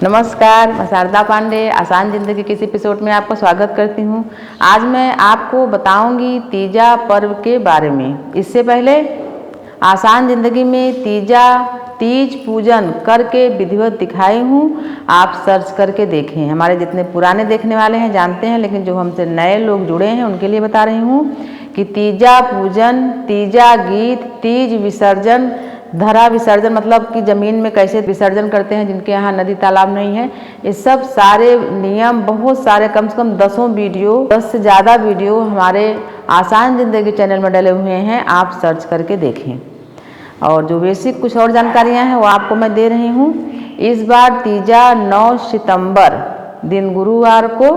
नमस्कार, मैं शारदा पांडे आसान ज़िंदगी के इस एपिसोड में आपका स्वागत करती हूँ। आज मैं आपको बताऊंगी तीजा पर्व के बारे में। इससे पहले आसान ज़िंदगी में तीज पूजन करके विधिवत दिखाई हूँ, आप सर्च करके देखें। हमारे जितने पुराने देखने वाले हैं जानते हैं, लेकिन जो हमसे नए लोग जुड़े हैं उनके लिए बता रही हूँ कि तीजा पूजन, तीजा गीत, तीज विसर्जन, धरा विसर्जन मतलब कि ज़मीन में कैसे विसर्जन करते हैं जिनके यहाँ नदी तालाब नहीं है, ये सब सारे नियम बहुत सारे कम से कम 10 से ज़्यादा वीडियो हमारे आसान ज़िंदगी चैनल में डले हुए हैं, आप सर्च करके देखें। और जो बेसिक कुछ और जानकारियाँ हैं वो आपको मैं दे रही हूँ। इस बार तीजा 9 सितंबर दिन गुरुवार को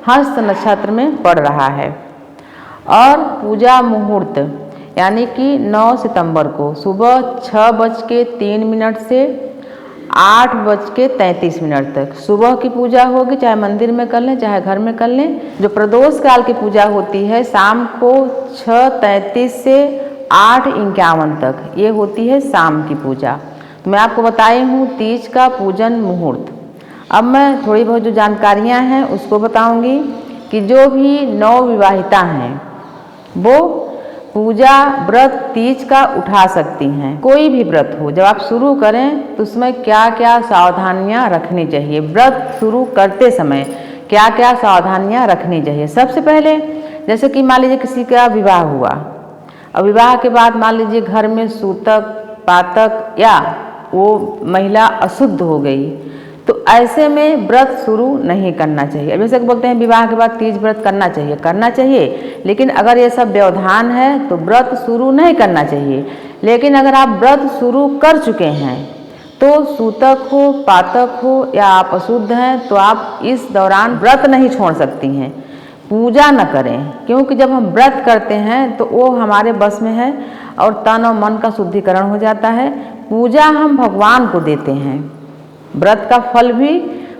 हस्त नक्षत्र में पड़ रहा है और पूजा मुहूर्त यानी कि 9 सितंबर को सुबह 6:03 से 8:33 तक सुबह की पूजा होगी। चाहे मंदिर में कर लें चाहे घर में कर लें। जो प्रदोष काल की पूजा होती है शाम को 6:33 से 8:51 तक, ये होती है शाम की पूजा। तो मैं आपको बताई हूँ तीज का पूजन मुहूर्त। अब मैं थोड़ी बहुत जो जानकारियाँ हैं उसको बताऊँगी कि जो भी नवविवाहिता हैं वो पूजा व्रत तीज का उठा सकती हैं। कोई भी व्रत हो, जब आप शुरू करें तो उसमें क्या क्या सावधानियां रखनी चाहिए, व्रत शुरू करते समय क्या क्या सावधानियां रखनी चाहिए। सबसे पहले जैसे कि मान लीजिए किसी का विवाह हुआ और विवाह के बाद मान लीजिए घर में सूतक पातक या वो महिला अशुद्ध हो गई, तो ऐसे में व्रत शुरू नहीं करना चाहिए। अब जैसे बोलते हैं विवाह के बाद तीज व्रत करना चाहिए, लेकिन अगर ये सब व्यवधान है तो व्रत शुरू नहीं करना चाहिए। लेकिन अगर आप व्रत शुरू कर चुके हैं तो सूतक हो पातक हो या आप अशुद्ध हैं तो आप इस दौरान व्रत नहीं छोड़ सकती हैं, पूजा न करें। क्योंकि जब हम व्रत करते हैं तो वो हमारे बस में है और तन और मन का शुद्धिकरण हो जाता है। पूजा हम भगवान को देते हैं, व्रत का फल भी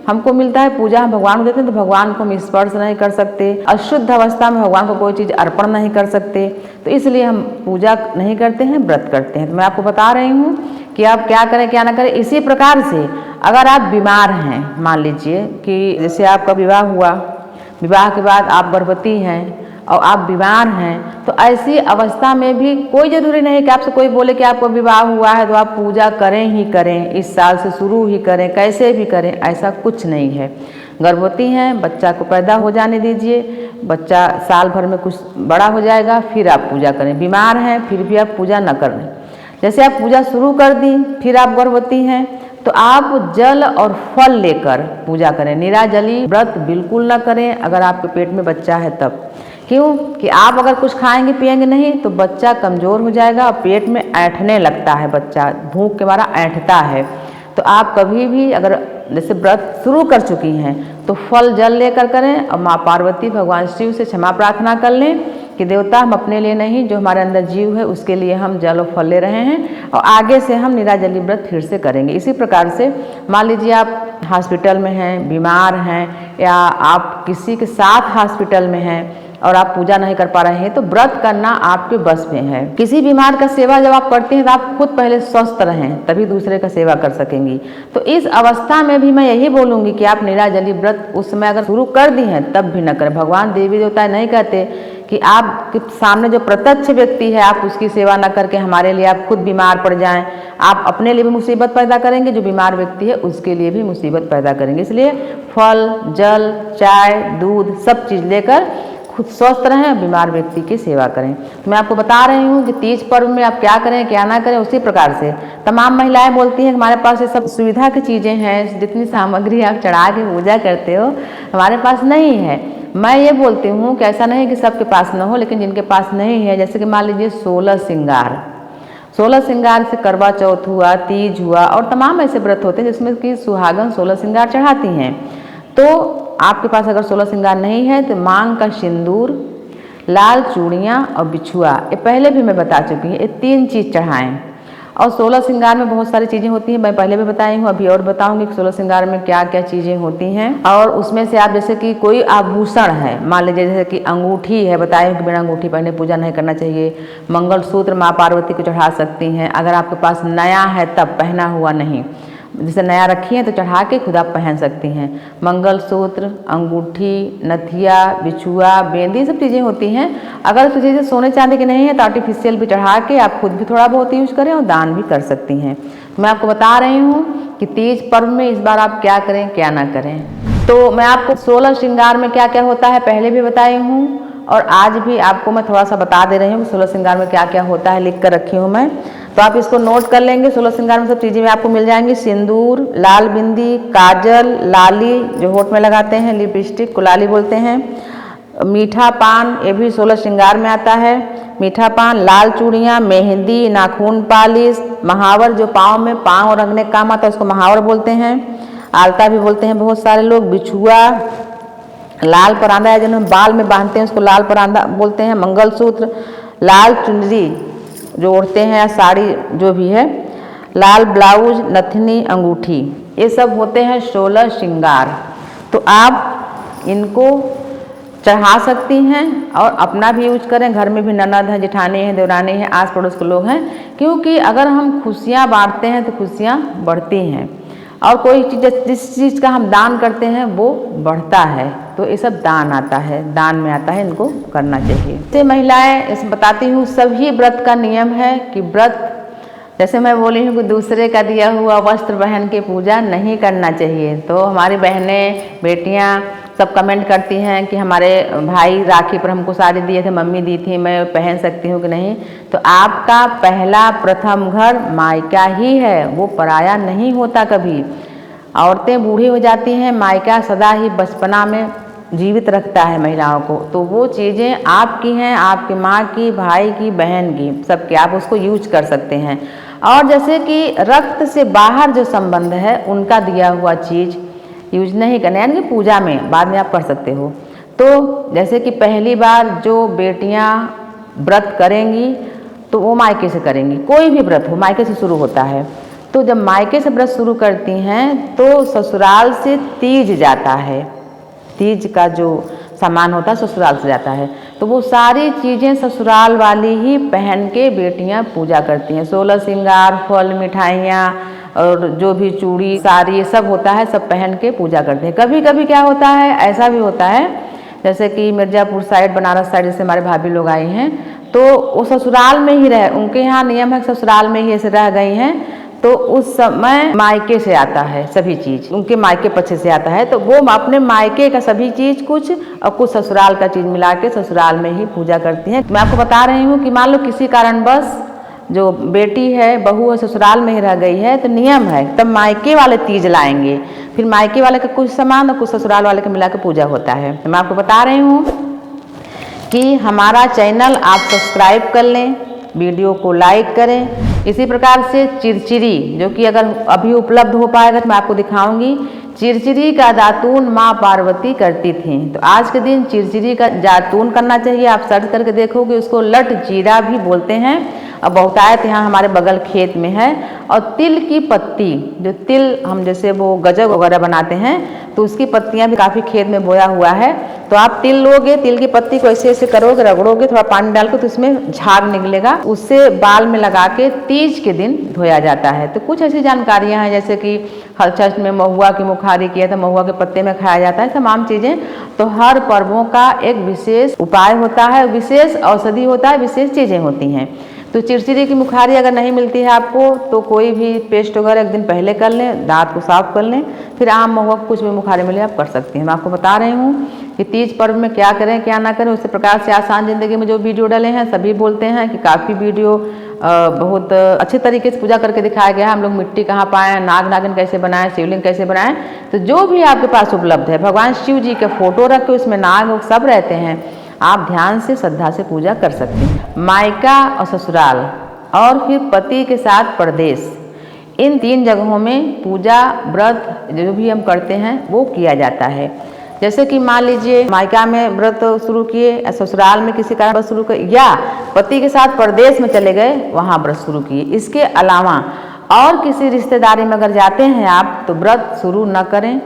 हमको मिलता है, पूजा हम भगवान को देते हैं, तो भगवान को हम स्पर्श नहीं कर सकते, अशुद्ध अवस्था में भगवान को कोई चीज़ अर्पण नहीं कर सकते, तो इसलिए हम पूजा नहीं करते हैं, व्रत करते हैं। तो मैं आपको बता रही हूँ कि आप क्या करें क्या ना करें। इसी प्रकार से अगर आप बीमार हैं, मान लीजिए कि जैसे आपका विवाह हुआ, विवाह के बाद आप गर्भवती हैं और आप बीमार हैं, तो ऐसी अवस्था में भी कोई ज़रूरी नहीं कि आपसे कोई बोले कि आपको विवाह हुआ है तो आप पूजा करें ही करें, इस साल से शुरू ही करें, कैसे भी करें, ऐसा कुछ नहीं है। गर्भवती हैं, बच्चा को पैदा हो जाने दीजिए, बच्चा साल भर में कुछ बड़ा हो जाएगा, फिर आप पूजा करें। बीमार हैं फिर भी आप पूजा न करें। जैसे आप पूजा शुरू कर दी, फिर आप गर्भवती हैं तो आप जल और फल लेकर पूजा करें। निराजली व्रत बिल्कुल न करें अगर आपके पेट में बच्चा है तब। क्यों कि आप अगर कुछ खाएंगे पिएंगे नहीं तो बच्चा कमज़ोर हो जाएगा और पेट में ऐंठने लगता है, बच्चा भूख के मारा ऐंठता है। तो आप कभी भी अगर जैसे व्रत शुरू कर चुकी हैं तो फल जल लेकर करें और माँ पार्वती भगवान शिव से क्षमा प्रार्थना कर लें कि देवता हम अपने लिए नहीं, जो हमारे अंदर जीव है उसके लिए हम जल और फल ले रहे हैं और आगे से हम निराजली व्रत फिर से करेंगे। इसी प्रकार से मान लीजिए आप हॉस्पिटल में हैं, बीमार हैं या आप किसी के साथ हॉस्पिटल में हैं और आप पूजा नहीं कर पा रहे हैं तो व्रत करना आपके बस में है। किसी बीमार का सेवा जब आप करते हैं तो आप खुद पहले स्वस्थ रहें तभी दूसरे का सेवा कर सकेंगी। तो इस अवस्था में भी मैं यही बोलूँगी कि आप निराजली व्रत उस समय अगर शुरू कर दी हैं तब भी न करें। भगवान देवी देवता नहीं कहते कि आपके सामने जो प्रत्यक्ष व्यक्ति है आप उसकी सेवा न करके हमारे लिए आप खुद बीमार पड़ जाएं, आप अपने लिए भी मुसीबत पैदा करेंगे, जो बीमार व्यक्ति है उसके लिए भी मुसीबत पैदा करेंगे। इसलिए फल जल चाय दूध सब चीज़ लेकर खुद स्वस्थ रहें, बीमार व्यक्ति की सेवा करें। तो मैं आपको बता रही हूँ कि तीज पर्व में आप क्या करें क्या ना करें। उसी प्रकार से तमाम महिलाएं बोलती हैं हमारे पास ये सब सुविधा की चीज़ें हैं, जितनी सामग्री आप चढ़ा के पूजा करते हो हमारे पास नहीं है। मैं ये बोलती हूँ कि ऐसा नहीं कि सबके पास न हो, लेकिन जिनके पास नहीं है, जैसे कि मान लीजिए 16 श्रृंगार से करवा चौथ हुआ, तीज हुआ और तमाम ऐसे व्रत होते हैं जिसमें कि सुहागन 16 श्रृंगार चढ़ाती हैं। तो आपके पास अगर 16 श्रृंगार नहीं है तो मांग का सिंदूर, लाल चूड़ियाँ और बिछुआ, ये पहले भी मैं बता चुकी हूँ, ये 3 चीज़ चढ़ाएं। और 16 श्रृंगार में बहुत सारी चीज़ें होती हैं, मैं पहले भी बताई हूँ, अभी और बताऊँगी कि 16 श्रृंगार में क्या क्या चीज़ें होती हैं। और उसमें से आप जैसे कि कोई आभूषण है, मान लीजिए जैसे कि अंगूठी है, बताए कि बिना अंगूठी पहने पूजा नहीं करना चाहिए। मंगलसूत्र माँ पार्वती को चढ़ा सकती हैं, अगर आपके पास नया है तब, पहना हुआ नहीं। जैसे नया रखी हैं तो चढ़ा के खुद आप पहन सकती हैं। मंगलसूत्र, अंगूठी, नथिया, बिछुआ, बेंदी सब चीज़ें होती हैं। अगर तो चीज़ें सोने चांदी की नहीं है तो आर्टिफिशियल भी चढ़ा के आप खुद भी थोड़ा बहुत यूज करें और दान भी कर सकती हैं। मैं आपको बता रही हूँ कि तीज पर्व में इस बार आप क्या करें क्या ना करें। तो मैं आपको 16 श्रृंगार में क्या क्या होता है पहले भी बताई हूँ और आज भी आपको मैं थोड़ा सा बता दे रही हूँ कि 16 श्रृंगार में क्या क्या होता है, लिख कर रखी हूँ मैं। तो आप इसको नोट कर लेंगे। 16 श्रृंगार में सब चीज़ें आपको मिल जाएंगी। सिंदूर, लाल बिंदी, काजल, लाली जो होठ में लगाते हैं, लिपस्टिक को लाली बोलते हैं, मीठा पान, ये भी 16 श्रृंगार में आता है। मीठा पान, लाल चूड़ियाँ, मेहंदी, नाखून पालिश, महावर जो पाँव रखने का काम आता है उसको महावर बोलते हैं, आलता भी बोलते हैं बहुत सारे लोग, बिछुआ, लाल परांदा है जिन्हें बाल में बांधते हैं उसको लाल परांदा बोलते हैं, मंगलसूत्र, लाल चुनरी जो ओढ़ते हैं या साड़ी जो भी है, लाल ब्लाउज, नथनी, अंगूठी, ये सब होते हैं 16 श्रृंगार। तो आप इनको चढ़ा सकती हैं और अपना भी यूज करें। घर में भी ननद हैं, जेठानी हैं, देवरानी हैं, आस पड़ोस के लोग हैं, क्योंकि अगर हम खुशियाँ बांटते हैं तो खुशियाँ बढ़ती हैं और कोई चीज़ जिस चीज़ का हम दान करते हैं वो बढ़ता है। तो ये सब दान आता है, दान में आता है, इनको करना चाहिए। तो महिलाएं इस बताती हूँ सभी व्रत का नियम है कि व्रत जैसे मैं बोली हूँ कि दूसरे का दिया हुआ वस्त्र पहन के पूजा नहीं करना चाहिए। तो हमारी बहनें बेटियाँ सब कमेंट करती हैं कि हमारे भाई राखी पर हमको साड़ी दिए थे, मम्मी दी थी, मैं पहन सकती हूँ कि नहीं। तो आपका पहला प्रथम घर मायका ही है, वो पराया नहीं होता कभी। औरतें बूढ़ी हो जाती हैं, मायका सदा ही बचपना में जीवित रखता है महिलाओं को। तो वो चीज़ें आपकी हैं, आपकी माँ की, भाई की, बहन की, सबके, आप उसको यूज कर सकते हैं। और जैसे कि रक्त से बाहर जो संबंध है उनका दिया हुआ चीज़ यूज नहीं करना, यानी कि पूजा में बाद में आप कर सकते हो। तो जैसे कि पहली बार जो बेटियां व्रत करेंगी तो वो मायके से करेंगी, कोई भी व्रत हो मायके से शुरू होता है। तो जब मायके से व्रत शुरू करती हैं तो ससुराल से तीज जाता है, तीज का जो सामान होता है ससुराल से जाता है। तो वो सारी चीज़ें ससुराल वाली ही पहन के बेटियां पूजा करती हैं। 16 श्रृंगार, फल, मिठाइयाँ और जो भी चूड़ी, साड़ी, ये सब होता है, सब पहन के पूजा करते हैं। कभी कभी क्या होता है, ऐसा भी होता है जैसे कि मिर्ज़ापुर साइड, बनारस साइड से हमारे भाभी लोग आई हैं तो वो ससुराल में ही रहे, उनके यहाँ नियम है ससुराल में ही ऐसे रह गई हैं। तो उस समय मायके से आता है सभी चीज़, उनके मायके पक्ष से आता है। तो वो अपने मायके का सभी चीज़ कुछ और कुछ ससुराल का चीज़ मिला के ससुराल में ही पूजा करती हैं। मैं आपको बता रही हूँ कि मान लो किसी कारणवश जो बेटी है, बहू है, ससुराल में ही रह गई है तो नियम है तब मायके वाले तीज लाएंगे, फिर मायके वाले का कुछ सामान और कुछ ससुराल वाले का मिला के पूजा होता है। तो मैं आपको बता रही हूँ कि हमारा चैनल आप सब्सक्राइब कर लें, वीडियो को लाइक करें। इसी प्रकार से चिरचिरी जो कि अगर अभी उपलब्ध हो पाएगा तो मैं आपको दिखाऊंगी। चिरचिरी का दातून माँ पार्वती करती थीं, तो आज के दिन चिरचिरी का दातून करना चाहिए। आप सर्च करके देखोगे, उसको लट जीरा भी बोलते हैं और बहुतायत यहाँ हमारे बगल खेत में है। और तिल की पत्ती, जो तिल हम जैसे वो गजक वगैरह बनाते हैं तो उसकी पत्तियाँ भी काफ़ी खेत में बोया हुआ है। तो आप तिल लोगे, तिल की पत्ती को ऐसे ऐसे करोगे, रगड़ोगे, थोड़ा पानी डाल के तो उसमें झाग निकलेगा, उससे बाल में लगा के तीज के दिन धोया जाता है। तो कुछ ऐसी जानकारियाँ हैं जैसे कि हलचस्ट में महुआ की मुखारी किया था, महुआ के पत्ते में खाया जाता है, तमाम चीज़ें। तो हर पर्वों का एक विशेष उपाय होता है, विशेष औषधि होता है, विशेष चीज़ें होती हैं। तो चिरचिरी की मुखारी अगर नहीं मिलती है आपको तो कोई भी पेस्ट वगैरह एक दिन पहले कर लें, दांत को साफ कर लें, फिर आम महुआ कुछ भी मुखारी मिले आप कर सकते हैं। मैं आपको बता रही हूँ कि तीज पर्व में क्या करें क्या ना करें। उसी प्रकार से आसान ज़िंदगी में जो वीडियो डाले हैं सभी बोलते हैं कि काफ़ी वीडियो बहुत अच्छे तरीके से पूजा करके दिखाया गया है। हम लोग मिट्टी कहाँ पाएँ, नाग नागिन कैसे बनाएं, शिवलिंग कैसे बनाएं। तो जो भी आपके पास उपलब्ध है, भगवान शिव जी के फोटो रख के उसमें नाग सब रहते हैं, आप ध्यान से श्रद्धा से पूजा कर सकते हैं। मायका और ससुराल और फिर पति के साथ परदेश, इन 3 जगहों में पूजा व्रत जो भी हम करते हैं वो किया जाता है। जैसे कि मान लीजिए मायका में व्रत शुरू किए, ससुराल में किसी कारण व्रत शुरू किए, या पति के साथ परदेश में चले गए वहाँ व्रत शुरू किए। इसके अलावा और किसी रिश्तेदारी में अगर जाते हैं आप तो व्रत शुरू न करें।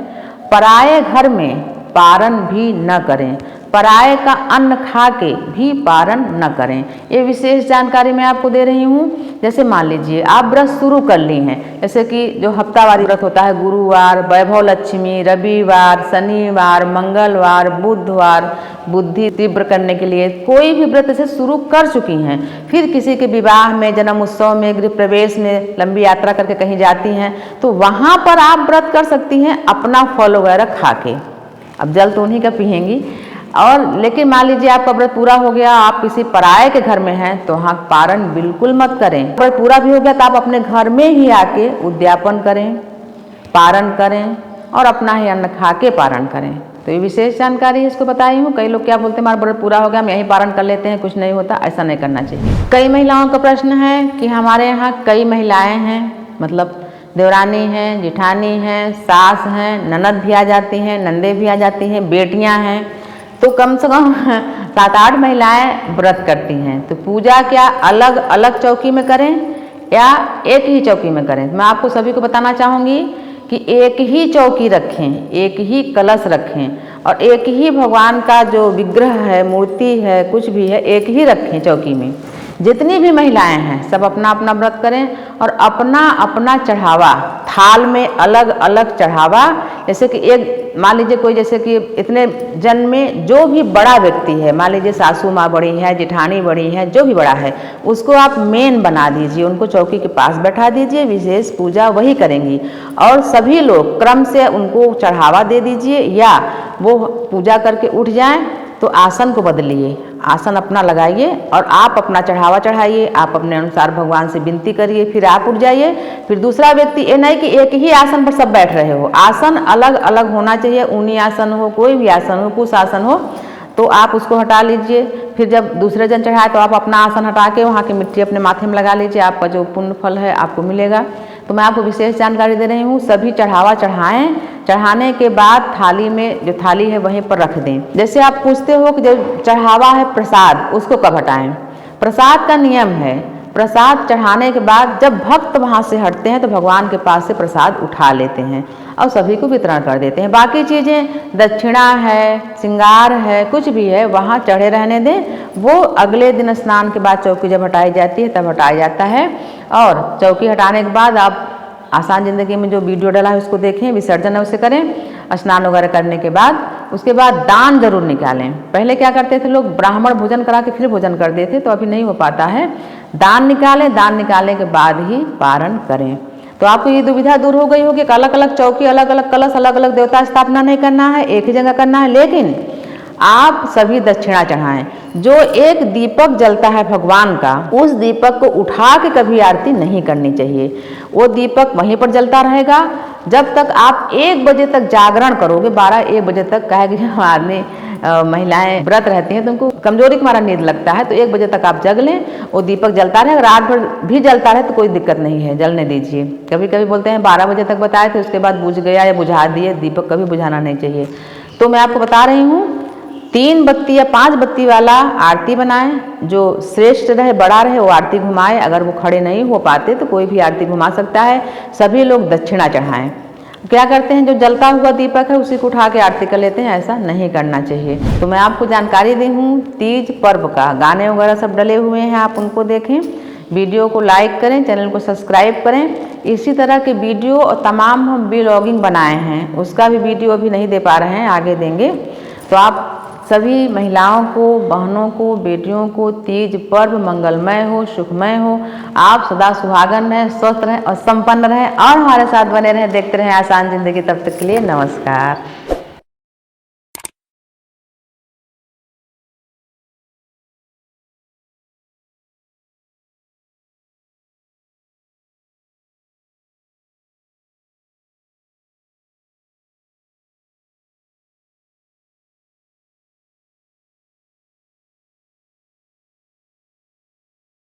पराये घर में पारण भी न करें। पराये का अन्न खा के भी पारण न करें। ये विशेष जानकारी मैं आपको दे रही हूँ। जैसे मान लीजिए आप व्रत शुरू कर ली हैं, जैसे कि जो हफ्तावारी व्रत होता है, गुरुवार, वैभव लक्ष्मी, रविवार, शनिवार, मंगलवार, बुधवार, बुद्धि तीव्र करने के लिए कोई भी व्रत ऐसे शुरू कर चुकी हैं, फिर किसी के विवाह में, जन्म उत्सव में, गृह प्रवेश में लंबी यात्रा करके कहीं जाती हैं, तो वहाँ पर आप व्रत कर सकती हैं अपना फल वगैरह खा के। अब जल तो उन्हीं का पिएंगी। और लेकिन मान लीजिए आपका व्रत पूरा हो गया, आप किसी पराये के घर में हैं, तो हाँ पारण बिल्कुल मत करें। व्रत पूरा भी हो गया तो आप अपने घर में ही आके उद्यापन करें, पारण करें और अपना ही अन्न खा के पारण करें। तो ये विशेष जानकारी इसको बताई हूँ। कई लोग क्या बोलते हैं, हमारा व्रत पूरा हो गया हम यहीं पारण कर लेते हैं, कुछ नहीं होता, ऐसा नहीं करना चाहिए। कई महिलाओं का प्रश्न है कि हमारे यहाँ कई महिलाएं हैं, मतलब देवरानी हैं, जिठानी हैं, सास हैं, ननद भी आ जाती हैं, नंदे भी आ जाती हैं, बेटियां हैं, तो कम से कम 7-8 महिलाएं व्रत करती हैं। तो पूजा क्या अलग अलग चौकी में करें या एक ही चौकी में करें? मैं आपको सभी को बताना चाहूँगी कि एक ही चौकी रखें, एक ही कलश रखें और एक ही भगवान का जो विग्रह है, मूर्ति है, कुछ भी है, एक ही रखें चौकी में। जितनी भी महिलाएं हैं सब अपना अपना व्रत करें और अपना अपना चढ़ावा थाल में अलग अलग चढ़ावा। जैसे कि एक मान लीजिए कोई, जैसे कि इतने जन में जो भी बड़ा व्यक्ति है, मान लीजिए सासू माँ बड़ी है, जिठानी बड़ी है, जो भी बड़ा है उसको आप मेन बना दीजिए, उनको चौकी के पास बैठा दीजिए, विशेष पूजा वही करेंगी और सभी लोग क्रम से उनको चढ़ावा दे दीजिए, या वो पूजा करके उठ जाएं तो आसन को बदलिए, आसन अपना लगाइए और आप अपना चढ़ावा चढ़ाइए, आप अपने अनुसार भगवान से विनती करिए, फिर आप उठ जाइए, फिर दूसरा व्यक्ति, ये नहीं कि एक ही आसन पर सब बैठ रहे हो, आसन अलग अलग होना चाहिए, ऊनी आसन हो, कोई भी आसन हो, कुछ आसन हो, तो आप उसको हटा लीजिए। फिर जब दूसरे जन चढ़ाए तो आप अपना आसन हटा के वहाँ की मिट्टी अपने माथे में लगा लीजिए, आपका जो पुण्य फल है आपको मिलेगा। तो मैं आपको विशेष जानकारी दे रही हूँ। सभी चढ़ावा चढ़ाएं, चढ़ाने के बाद थाली में, जो थाली है वहीं पर रख दें। जैसे आप पूछते हो कि जो चढ़ावा है प्रसाद, उसको कब हटाएं? प्रसाद का नियम है, प्रसाद चढ़ाने के बाद जब भक्त वहाँ से हटते हैं तो भगवान के पास से प्रसाद उठा लेते हैं और सभी को वितरण कर देते हैं। बाकी चीज़ें, दक्षिणा है, श्रृंगार है, कुछ भी है, वहाँ चढ़े रहने दें। वो अगले दिन स्नान के बाद चौकी जब हटाई जाती है तब हटाया जाता है। और चौकी हटाने के बाद आप आसान जिंदगी में जो वीडियो डाला है उसको देखें, विसर्जन है उसे करें, स्नान वगैरह करने के बाद उसके बाद दान जरूर निकालें। पहले क्या करते थे लोग, ब्राह्मण भोजन करा के फिर भोजन कर देते, तो अभी नहीं हो पाता है। दान निकालें, दान निकालने के बाद ही पारण करें। तो आपको ये दुविधा दूर हो गई होगी कि अलग अलग चौकी, अलग अलग कलश, अलग अलग देवता स्थापना नहीं करना है, एक ही जगह करना है। लेकिन आप सभी दक्षिणा चढ़ाएं। जो एक दीपक जलता है भगवान का, उस दीपक को उठा के कभी आरती नहीं करनी चाहिए। वो दीपक वहीं पर जलता रहेगा जब तक आप 1 बजे तक जागरण करोगे, 12-1 बजे तक। कहे कि जब आदमी महिलाएं व्रत रहती हैं तो उनको कमजोरी के मारा नींद लगता है, तो 1 बजे तक आप जग लें, वो दीपक जलता रहे। रात भर भी जलता रहे तो कोई दिक्कत नहीं है, जलने दीजिए। कभी कभी बोलते हैं 12 बजे तक बताए थे, उसके बाद बुझ गया या बुझा दिए, दीपक कभी बुझाना नहीं चाहिए। तो मैं आपको बता रही हूँ 3 बत्ती या 5 बत्ती वाला आरती बनाएं, जो श्रेष्ठ रहे, बड़ा रहे, वो आरती घुमाए। अगर वो खड़े नहीं हो पाते तो कोई भी आरती घुमा सकता है। सभी लोग दक्षिणा चढ़ाएं। क्या करते हैं, जो जलता हुआ दीपक है उसी को उठा के आरती कर लेते हैं, ऐसा नहीं करना चाहिए। तो मैं आपको जानकारी दी हूँ तीज पर्व का, गाने वगैरह सब डले हुए हैं, आप उनको देखें। वीडियो को लाइक करें, चैनल को सब्सक्राइब करें। इसी तरह के वीडियो और तमाम हम व्लॉगिंग बनाए हैं, उसका भी वीडियो अभी नहीं दे पा रहे हैं, आगे देंगे। तो आप सभी महिलाओं को, बहनों को, बेटियों को तीज पर्व मंगलमय हो, सुखमय हो। आप सदा सुहागन रहें, स्वस्थ रहें और संपन्न रहें और हमारे साथ बने रहें, देखते रहें आसान जिंदगी। तब तक के लिए नमस्कार।